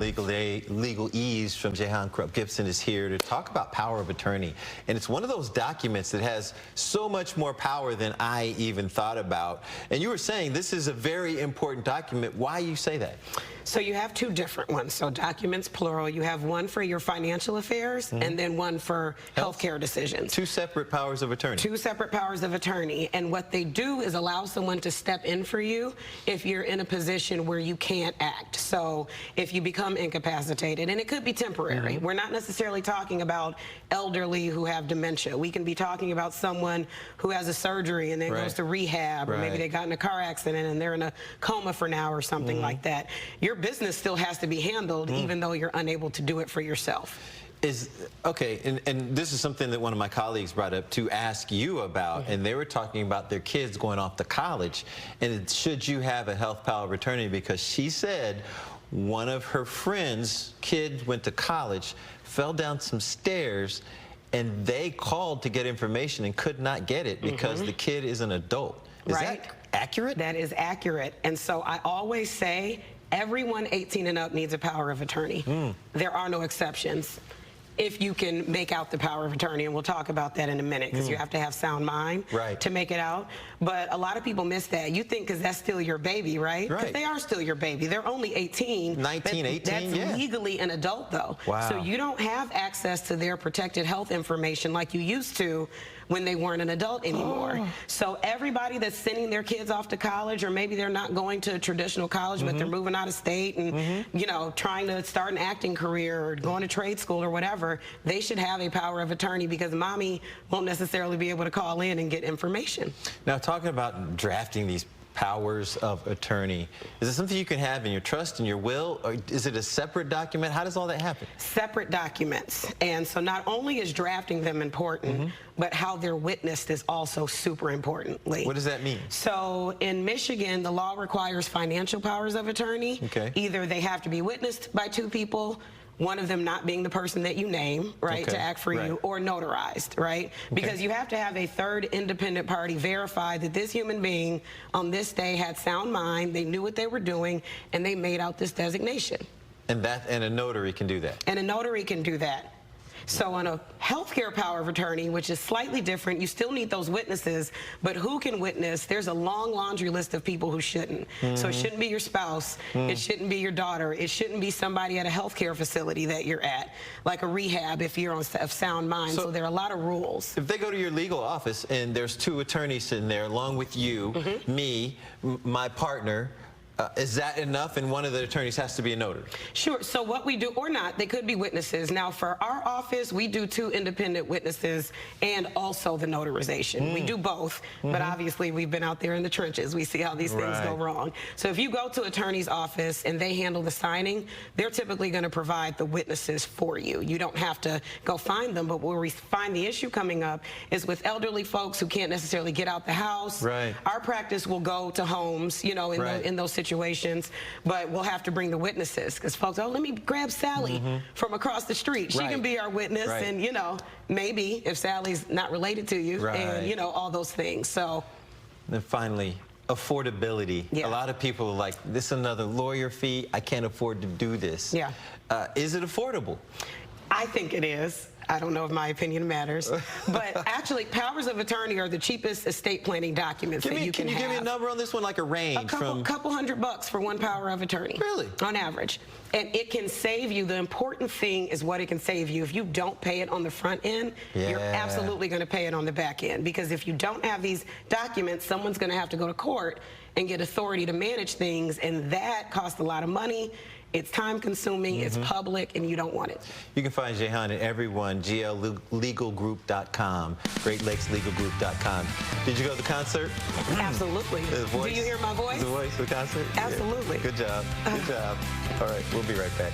Legal Ease from Jehan Crump-Gibson is here to talk about power of attorney. And it's one of those documents that has so much more power than I even thought about. And you were saying this is a very important document. Why you say that? So you have two different ones. So documents, plural. You have one for your financial affairs and then one for healthcare decisions. Two separate powers of attorney. Two separate powers of attorney. And what they do is allow someone to step in for you if you're in a position where you can't act. So if you become incapacitated, and it could be temporary. We're not necessarily talking about elderly who have dementia. We can be talking about someone who has a surgery and then goes to rehab, or maybe they got in a car accident and they're in a coma for now or something like that. Your business still has to be handled even though you're unable to do it for yourself. Okay, and this is something that one of my colleagues brought up to ask you about, and they were talking about their kids going off to college, and should you have a health power of attorney, because she said one of her friends' kids went to college, fell down some stairs, and they called to get information and could not get it because the kid is an adult. Is that accurate? That is accurate. And so I always say everyone 18 and up needs a power of attorney. There are no exceptions if you can make out the power of attorney, and we'll talk about that in a minute, because you have to have sound mind to make it out. But a lot of people miss that. You think because that's still your baby, right? Because they are still your baby. They're only 18. 19, 18, That's legally an adult, though. Wow. So you don't have access to their protected health information like you used to when they weren't an adult anymore. So everybody that's sending their kids off to college, or maybe they're not going to a traditional college, but they're moving out of state and, you know, trying to start an acting career or going to trade school or whatever, they should have a power of attorney, because mommy won't necessarily be able to call in and get information. Now, talking about drafting these powers of attorney, is it something you can have in your trust and your will, or is it a separate document? How does all that happen? Separate documents. And so not only is drafting them important, but how they're witnessed is also super importantly. What does that mean? So in Michigan, the law requires financial powers of attorney. Either they have to be witnessed by two people, one of them not being the person that you name, to act for you, or notarized, Because you have to have a third independent party verify that this human being on this day had sound mind, they knew what they were doing, and they made out this designation. And a notary can do that? And a notary can do that. So on a healthcare power of attorney, which is slightly different, you still need those witnesses, but who can witness? There's a long laundry list of people who shouldn't. So it shouldn't be your spouse, it shouldn't be your daughter, it shouldn't be somebody at a healthcare facility that you're at, like a rehab if you're of sound mind. So there are a lot of rules. If they go to your legal office and there's two attorneys sitting there along with you, me, my partner, is that enough, and one of the attorneys has to be a notary? Sure. So what we do, or not, they could be witnesses. Now, for our office, we do two independent witnesses and also the notarization. We do both, but obviously we've been out there in the trenches. We see how these things go wrong. So if you go to attorney's office and they handle the signing, they're typically going to provide the witnesses for you. You don't have to go find them, but where we find the issue coming up is with elderly folks who can't necessarily get out the house. Our practice will go to homes, you know, in those situations. But we'll have to bring the witnesses, because folks, oh, let me grab Sally from across the street. She can be our witness, and, you know, maybe if Sally's not related to you, and, you know, all those things. So then finally, affordability. A lot of people are like, this is another lawyer fee. I can't afford to do this. Is it affordable? I think it is. I don't know if my opinion matters, but actually powers of attorney are the cheapest estate planning documents that you can have. Can you give me a number on this one, like a range? A couple $100 for one power of attorney. Really? On average. And it can save you. The important thing is what it can save you. If you don't pay it on the front end, you're absolutely going to pay it on the back end, because if you don't have these documents, someone's going to have to go to court and get authority to manage things, and that costs a lot of money. It's time-consuming, it's public, and you don't want it. You can find Jehan and everyone, GLLegalGroup.com, GreatLakesLegalGroup.com. Did you go to the concert? Absolutely. Do you hear my voice? The voice of the concert? Absolutely. Good job. Good job. All right, we'll be right back.